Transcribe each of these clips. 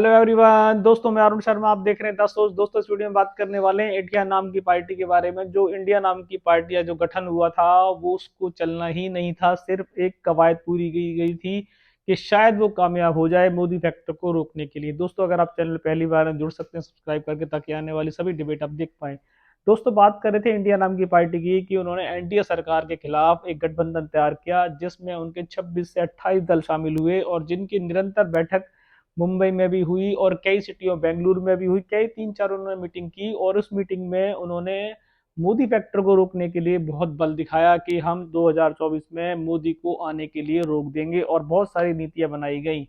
Hello everyone दोस्तों, मैं अरुण शर्मा। आप देख रहे हैं 10 रोज। दोस्तों, इस वीडियो में बात करने वाले हैं इंडिया नाम की पार्टी के बारे में। जो इंडिया नाम की पार्टी का जो गठन हुआ था, वो उसको चलना ही नहीं था। सिर्फ एक कवायद पूरी की गई थी कि शायद वो कामयाब हो जाए मोदी फैक्टर को रोकने के लिए। दोस्तों, अगर आप चैनल पहली बार हैं, जुड़ सकते हैं सब्सक्राइब करके, ताकि आने वाली सभी डिबेट आप देख पाएं। दोस्तों, बात कर रहे थे इंडिया नाम की पार्टी की कि उन्होंने एनडीए सरकार के खिलाफ एक गठबंधन तैयार किया, जिसमें उनके 26 से 28 दल शामिल हुए और जिनकी निरंतर बैठक मुंबई में भी हुई और कई सिटियों बेंगलुरु में भी हुई। कई 3-4 उन्होंने मीटिंग की और उस मीटिंग में उन्होंने मोदी फैक्टर को रोकने के लिए बहुत बल दिखाया कि हम 2024 में मोदी को आने के लिए रोक देंगे, और बहुत सारी नीतियां बनाई गई।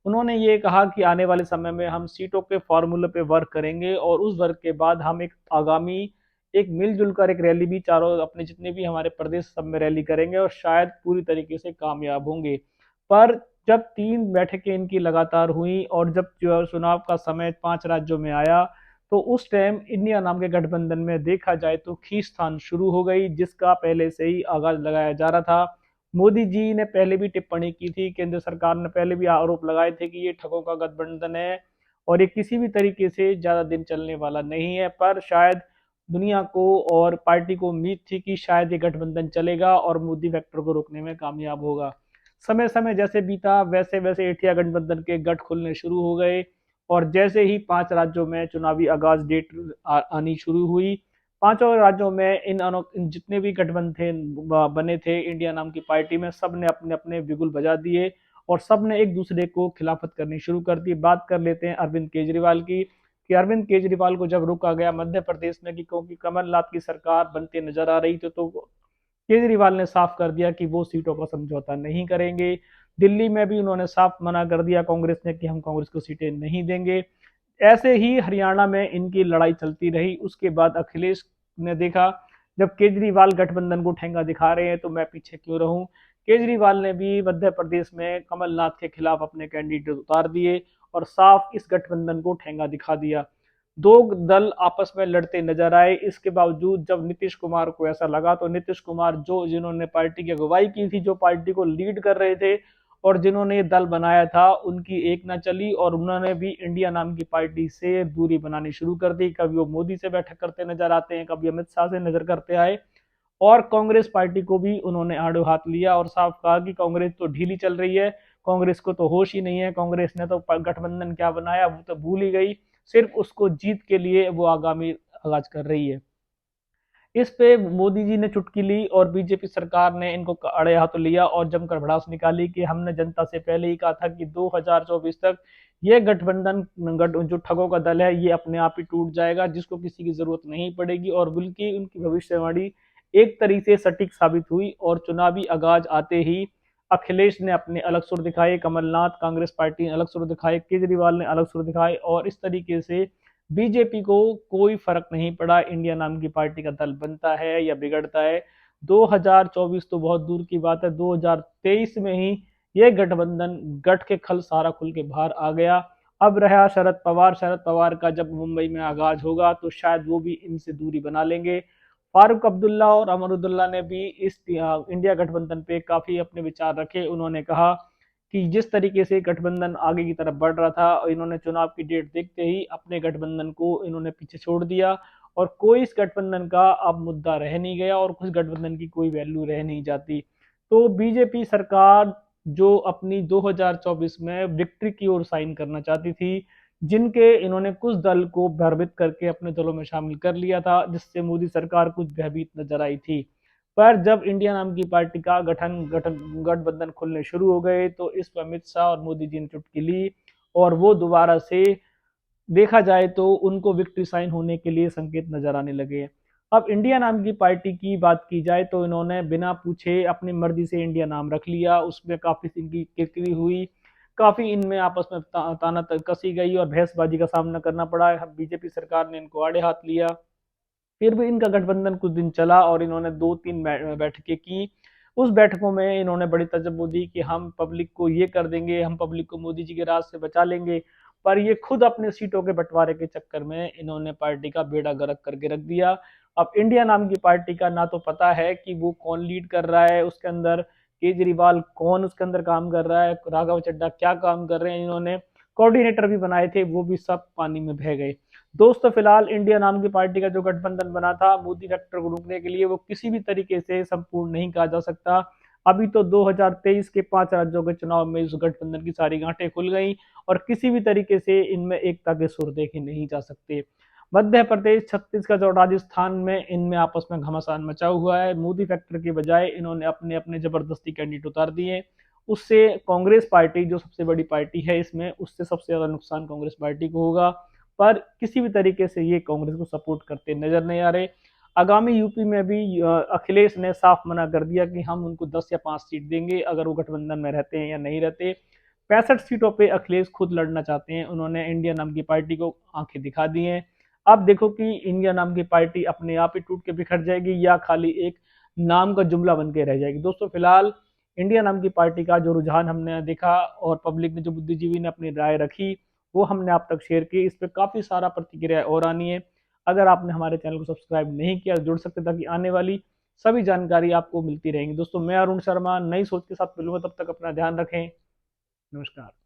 उन्होंने ये कहा कि आने वाले समय में हम सीटों के फॉर्मूले पे वर्क करेंगे, और उस वर्क के बाद हम एक आगामी एक मिलजुल कर एक रैली भी चारों अपने जितने भी हमारे प्रदेश सब में रैली करेंगे, और शायद पूरी तरीके से कामयाब होंगे। पर जब 3 बैठकें इनकी लगातार हुई और जब चुनाव का समय 5 राज्यों में आया, तो उस टाइम इंडिया नाम के गठबंधन में देखा जाए तो खींचतान शुरू हो गई, जिसका पहले से ही आगाज लगाया जा रहा था। मोदी जी ने पहले भी टिप्पणी की थी, केंद्र सरकार ने पहले भी आरोप लगाए थे कि ये ठगों का गठबंधन है और ये किसी भी तरीके से ज्यादा दिन चलने वाला नहीं है। पर शायद दुनिया को और पार्टी को उम्मीद थी कि शायद ये गठबंधन चलेगा और मोदी फैक्टर को रोकने में कामयाब होगा। समय समय जैसे बीता, वैसे वैसे इंडिया गठबंधन के गठ खुलने शुरू हो गए, और जैसे ही 5 राज्यों में चुनावी आगाज डेट आनी शुरू हुई, पांचों राज्यों में इन जितने भी गठबंधन थे बने थे इंडिया नाम की पार्टी में, सब ने अपने अपने बिगुल बजा दिए और सब ने एक दूसरे को खिलाफत करनी शुरू कर दी। बात कर लेते हैं अरविंद केजरीवाल की, कि अरविंद केजरीवाल को जब रोका गया मध्य प्रदेश में, कि क्योंकि कमलनाथ की सरकार बनती नजर आ रही थी, तो केजरीवाल ने साफ कर दिया कि वो सीटों का समझौता नहीं करेंगे। दिल्ली में भी उन्होंने साफ मना कर दिया कांग्रेस ने कि हम कांग्रेस को सीटें नहीं देंगे। ऐसे ही हरियाणा में इनकी लड़ाई चलती रही। उसके बाद अखिलेश ने देखा, जब केजरीवाल गठबंधन को ठेंगा दिखा रहे हैं तो मैं पीछे क्यों रहूं। केजरीवाल ने भी मध्य प्रदेश में कमलनाथ के खिलाफ अपने कैंडिडेट उतार दिए और साफ इस गठबंधन को ठेंगा दिखा दिया। दो दल आपस में लड़ते नजर आए। इसके बावजूद जब नीतीश कुमार को ऐसा लगा, तो नीतीश कुमार जो जिन्होंने पार्टी की अगुवाई की थी, जो पार्टी को लीड कर रहे थे और जिन्होंने ये दल बनाया था, उनकी एक ना चली और उन्होंने भी इंडिया नाम की पार्टी से दूरी बनानी शुरू कर दी। कभी वो मोदी से बैठक करते नजर आते हैं, कभी अमित शाह से नजर करते आए, और कांग्रेस पार्टी को भी उन्होंने आड़ो हाथ लिया और साफ कहा कि कांग्रेस तो ढीली चल रही है, कांग्रेस को तो होश ही नहीं है, कांग्रेस ने तो गठबंधन क्या बनाया वो तो भूल ही गई, सिर्फ उसको जीत के लिए वो आगामी आगाज कर रही है। इस पे मोदी जी ने चुटकी ली और बीजेपी सरकार ने इनको अड़े हाथों लिया और जमकर भड़ास निकाली कि हमने जनता से पहले ही कहा था कि 2024 तक ये गठबंधन जो ठगों का दल है, ये अपने आप ही टूट जाएगा, जिसको किसी की जरूरत नहीं पड़ेगी। और बल्कि उनकी भविष्यवाणी एक तरीके से सटीक साबित हुई, और चुनावी आगाज आते ही अखिलेश ने अपने अलग सुर दिखाए, कमलनाथ कांग्रेस पार्टी ने अलग सुर दिखाए, केजरीवाल ने अलग सुर दिखाए, और इस तरीके से बीजेपी को कोई फर्क नहीं पड़ा इंडिया नाम की पार्टी का दल बनता है या बिगड़ता है। 2024 तो बहुत दूर की बात है, 2023 में ही ये गठबंधन गठ के खल सारा खुल के बाहर आ गया। अब रहा शरद पवार का जब मुंबई में आगाज होगा, तो शायद वो भी इनसे दूरी बना लेंगे। फारूक अब्दुल्ला और अमरुदुल्ला ने भी इस इंडिया गठबंधन पे काफी अपने विचार रखे। उन्होंने कहा कि जिस तरीके से गठबंधन आगे की तरफ बढ़ रहा था, और इन्होंने चुनाव की डेट देखते ही अपने गठबंधन को इन्होंने पीछे छोड़ दिया, और कोई इस गठबंधन का अब मुद्दा रह नहीं गया और कुछ गठबंधन की कोई वैल्यू रह नहीं जाती। तो बीजेपी सरकार जो अपनी 2024 में विक्ट्री की ओर साइन करना चाहती थी, जिनके इन्होंने कुछ दल को भ्रमित करके अपने दलों में शामिल कर लिया था, जिससे मोदी सरकार कुछ भयभीत नजर आई थी। पर जब इंडिया नाम की पार्टी का गठन गठन गठबंधन खुलने शुरू हो गए, तो इस पर अमित शाह और मोदी जी ने चुटकी ली, और वो दोबारा से देखा जाए तो उनको विक्ट्री साइन होने के लिए संकेत नजर आने लगे। अब इंडिया नाम की पार्टी की बात की जाए, तो इन्होंने बिना पूछे अपनी मर्जी से इंडिया नाम रख लिया। उसमें काफी इनकी किरकिरी हुई, काफी इनमें आपस में ताना कसी गई और बहसबाजी का सामना करना पड़ा। बीजेपी सरकार ने इनको आड़े हाथ लिया। फिर भी इनका गठबंधन कुछ दिन चला और इन्होंने 2-3 बैठकें की। उस बैठकों में इन्होंने बड़ी तजब्बो दी कि हम पब्लिक को ये कर देंगे, हम पब्लिक को मोदी जी के राज से बचा लेंगे। पर ये खुद अपने सीटों के बंटवारे के चक्कर में इन्होंने पार्टी का बेड़ा गर्क करके रख दिया। अब इंडिया नाम की पार्टी का ना तो पता है कि वो कौन लीड कर रहा है उसके अंदर, केजरीवाल कौन उसके अंदर काम कर रहा है, राघव चड्ढा क्या काम कर रहे हैं। इन्होंने कोऑर्डिनेटर भी बनाए थे, वो भी सब पानी में बह गए। दोस्तों फिलहाल इंडिया नाम की पार्टी का जो गठबंधन बना था मोदी फैक्टर को रोकने के लिए, वो किसी भी तरीके से संपूर्ण नहीं कहा जा सकता। अभी तो 2023 के 5 राज्यों के चुनाव में इस गठबंधन की सारी गांठें खुल गई और किसी भी तरीके से इनमें एकता के सुर देखे नहीं जा सकते। मध्य प्रदेश, छत्तीसगढ़ और राजस्थान में इनमें आपस में घमासान मचा हुआ है। मोदी फैक्टर के बजाय इन्होंने अपने अपने जबरदस्ती कैंडिडेट उतार दिए। उससे कांग्रेस पार्टी जो सबसे बड़ी पार्टी है इसमें, उससे सबसे ज्यादा नुकसान कांग्रेस पार्टी को होगा। पर किसी भी तरीके से ये कांग्रेस को सपोर्ट करते नजर नहीं आ रहे। आगामी यूपी में भी अखिलेश ने साफ मना कर दिया कि हम उनको 10 या 5 सीट देंगे अगर वो गठबंधन में रहते हैं या नहीं रहते। 65 सीटों पे अखिलेश खुद लड़ना चाहते हैं। उन्होंने इंडिया नाम की पार्टी को आंखें दिखा दी हैं। अब देखो कि इंडिया नाम की पार्टी अपने आप ही टूट के बिखर जाएगी या खाली एक नाम का जुमला बन के रह जाएगी। दोस्तों फिलहाल इंडिया नाम की पार्टी का जो रुझान हमने देखा और पब्लिक ने, जो बुद्धिजीवी ने अपनी राय रखी, वो हमने आप तक शेयर की। इस पर काफी सारा प्रतिक्रिया और आनी है। अगर आपने हमारे चैनल को सब्सक्राइब नहीं किया जुड़ सकते, ताकि आने वाली सभी जानकारी आपको मिलती रहेंगी। दोस्तों मैं अरुण शर्मा नई सोच के साथ मिलूंगा, तब तक अपना ध्यान रखें। नमस्कार।